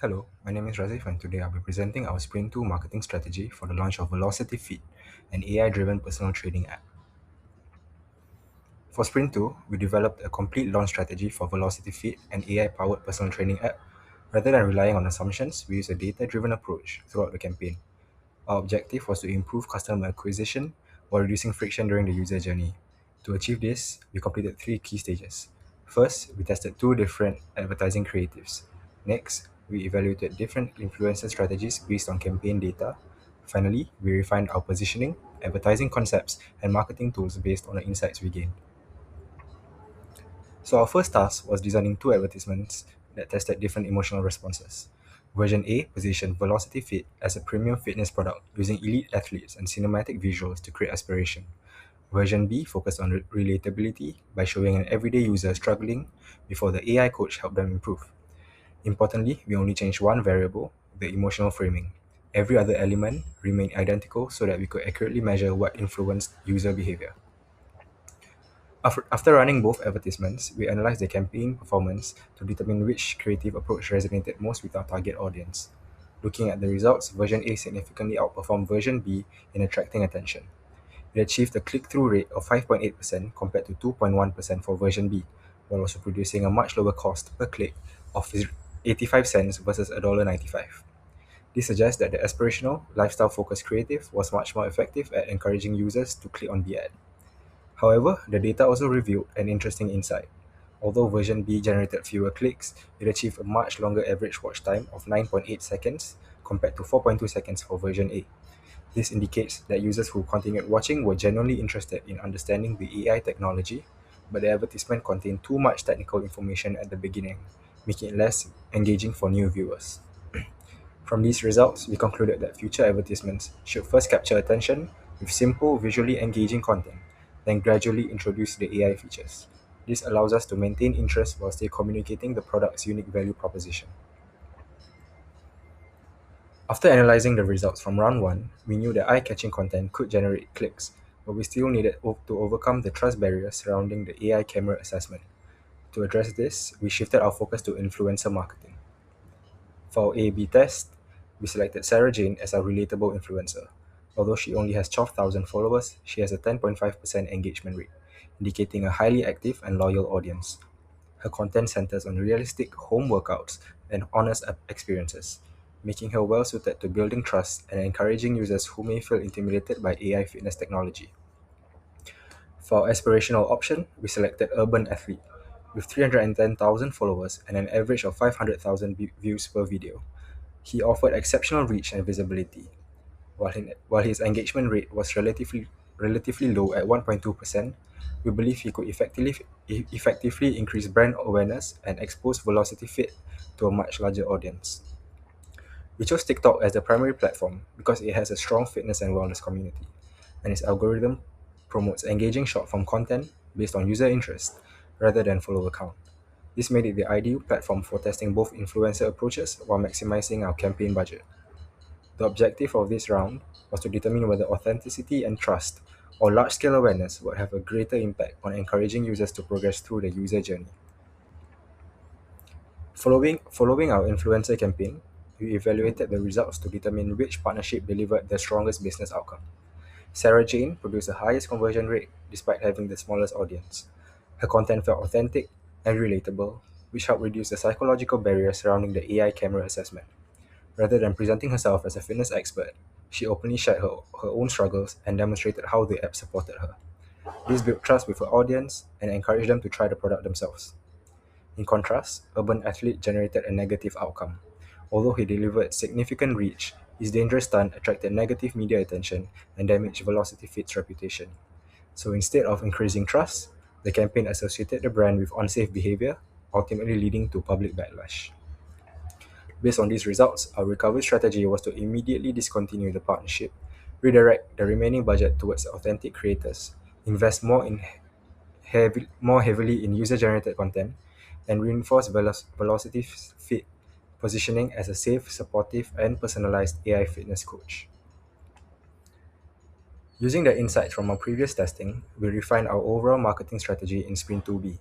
Hello, my name is Raziff and today I'll be presenting our Sprint 2 marketing strategy for the launch of Velocity Feed, an AI-driven personal training app. For Sprint 2, we developed a complete launch strategy for Velocity Feed, an AI-powered personal training app. Rather than relying on assumptions, we used a data-driven approach throughout the campaign. Our objective was to improve customer acquisition while reducing friction during the user journey. To achieve this, we completed three key stages. First, we tested two different advertising creatives. Next, we evaluated different influencer strategies based on campaign data. Finally, we refined our positioning, advertising concepts, and marketing tools based on the insights we gained. So our first task was designing two advertisements that tested different emotional responses. Version A positioned Velocity Fit as a premium fitness product using elite athletes and cinematic visuals to create aspiration. Version B focused on relatability by showing an everyday user struggling before the AI coach helped them improve. Importantly, we only changed one variable, the emotional framing. Every other element remained identical so that we could accurately measure what influenced user behavior. After running both advertisements, we analyzed the campaign performance to determine which creative approach resonated most with our target audience. Looking at the results, version A significantly outperformed version B in attracting attention. It achieved a click-through rate of 5.8% compared to 2.1% for version B, while also producing a much lower cost per click of 85 cents versus $1.95. This suggests that the aspirational, lifestyle-focused creative was much more effective at encouraging users to click on the ad. However, the data also revealed an interesting insight. Although version B generated fewer clicks, it achieved a much longer average watch time of 9.8 seconds compared to 4.2 seconds for version A. This indicates that users who continued watching were genuinely interested in understanding the AI technology, but the advertisement contained too much technical information at the beginning, making it less engaging for new viewers. From these results, we concluded that future advertisements should first capture attention with simple, visually engaging content, then gradually introduce the AI features. This allows us to maintain interest while still communicating the product's unique value proposition. After analyzing the results from round 1, we knew that eye-catching content could generate clicks, but we still needed to overcome the trust barriers surrounding the AI camera assessment. To address this, we shifted our focus to influencer marketing. For our A/B test, we selected Sarah Jane as our relatable influencer. Although she only has 12,000 followers, she has a 10.5% engagement rate, indicating a highly active and loyal audience. Her content centers on realistic home workouts and honest experiences, making her well suited to building trust and encouraging users who may feel intimidated by AI fitness technology. For our aspirational option, we selected Urban Athlete, with 310,000 followers and an average of 500,000 views per video. He offered exceptional reach and visibility, while his engagement rate was relatively low at 1.2%. We believe he could effectively increase brand awareness and expose Velocity Fit to a much larger audience. We chose TikTok as the primary platform because it has a strong fitness and wellness community, and its algorithm promotes engaging short form content based on user interest rather than follower count. This made it the ideal platform for testing both influencer approaches while maximizing our campaign budget. The objective of this round was to determine whether authenticity and trust or large scale awareness would have a greater impact on encouraging users to progress through the user journey. Following our influencer campaign, we evaluated the results to determine which partnership delivered the strongest business outcome. Sarah Jane produced the highest conversion rate despite having the smallest audience. Her content felt authentic and relatable, which helped reduce the psychological barrier surrounding the AI camera assessment. Rather than presenting herself as a fitness expert, she openly shared her own struggles and demonstrated how the app supported her. This built trust with her audience and encouraged them to try the product themselves. In contrast, Urban Athlete generated a negative outcome. Although he delivered significant reach, his dangerous stunt attracted negative media attention and damaged Velocity Fit's reputation. So instead of increasing trust, the campaign associated the brand with unsafe behavior, ultimately leading to public backlash. Based on these results, our recovery strategy was to immediately discontinue the partnership, redirect the remaining budget towards authentic creators, invest more heavily in user-generated content, and reinforce Velocity's fit positioning as a safe, supportive, and personalized AI fitness coach. Using the insights from our previous testing, we refined our overall marketing strategy in Sprint 2B.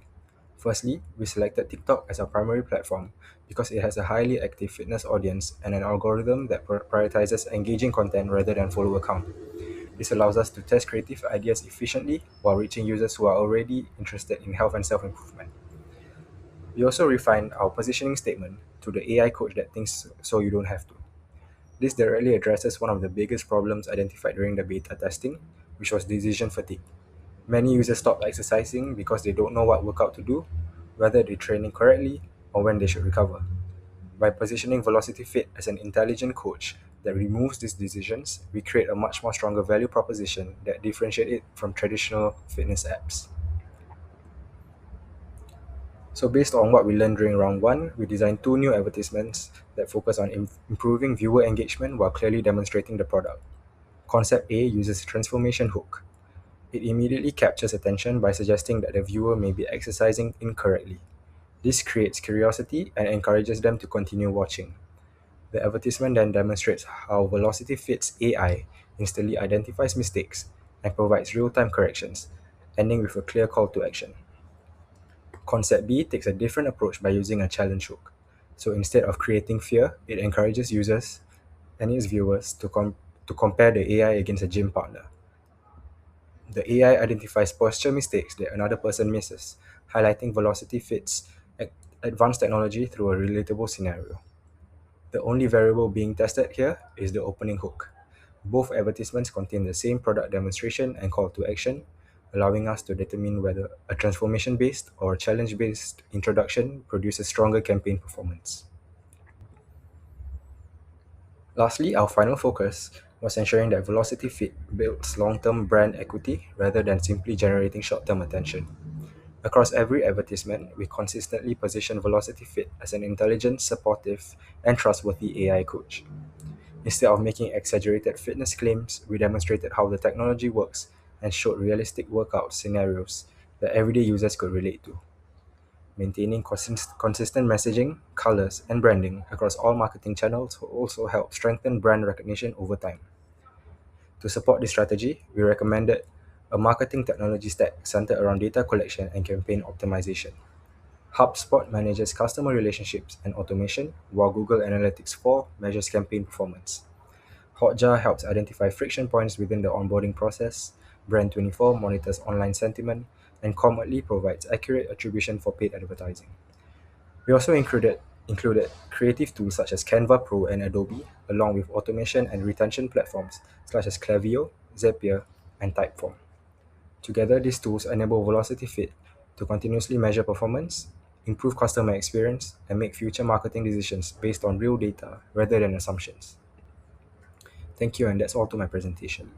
Firstly, we selected TikTok as our primary platform because it has a highly active fitness audience and an algorithm that prioritizes engaging content rather than follower count. This allows us to test creative ideas efficiently while reaching users who are already interested in health and self improvement. We also refined our positioning statement to the AI coach that thinks so you don't have to. This directly addresses one of the biggest problems identified during the beta testing, which was decision fatigue. Many users stop exercising because they don't know what workout to do, whether they're training correctly, or when they should recover. By positioning Velocity Fit as an intelligent coach that removes these decisions, we create a much more stronger value proposition that differentiates it from traditional fitness apps. So, based on what we learned during round one, we designed two new advertisements that focus on improving viewer engagement while clearly demonstrating the product. Concept A uses a transformation hook. It immediately captures attention by suggesting that the viewer may be exercising incorrectly. This creates curiosity and encourages them to continue watching. The advertisement then demonstrates how Velocity Fit's AI instantly identifies mistakes and provides real time corrections, ending with a clear call to action. Concept B takes a different approach by using a challenge hook. So instead of creating fear, it encourages users and its viewers to compare the AI against a gym partner. The AI identifies posture mistakes that another person misses, highlighting Velocity Fit's advanced technology through a relatable scenario. The only variable being tested here is the opening hook. Both advertisements contain the same product demonstration and call to action, allowing us to determine whether a transformation based or challenge based introduction produces stronger campaign performance. Lastly, our final focus was ensuring that Velocity Fit builds long term brand equity rather than simply generating short term attention. Across every advertisement, we consistently position Velocity Fit as an intelligent, supportive, and trustworthy AI coach. Instead of making exaggerated fitness claims, we demonstrated how the technology works and showed realistic workout scenarios that everyday users could relate to. Maintaining consistent messaging, colors, and branding across all marketing channels will also help strengthen brand recognition over time. To support this strategy, we recommended a marketing technology stack centered around data collection and campaign optimization. HubSpot manages customer relationships and automation, while Google Analytics 4 measures campaign performance. Hotjar helps identify friction points within the onboarding process, Brand24 monitors online sentiment, and Cometly provides accurate attribution for paid advertising. We also included creative tools such as Canva Pro and Adobe, along with automation and retention platforms such as Klaviyo, Zapier, and Typeform. Together, these tools enable Velocity Fit to continuously measure performance, improve customer experience, and make future marketing decisions based on real data rather than assumptions. Thank you, and that's all to my presentation.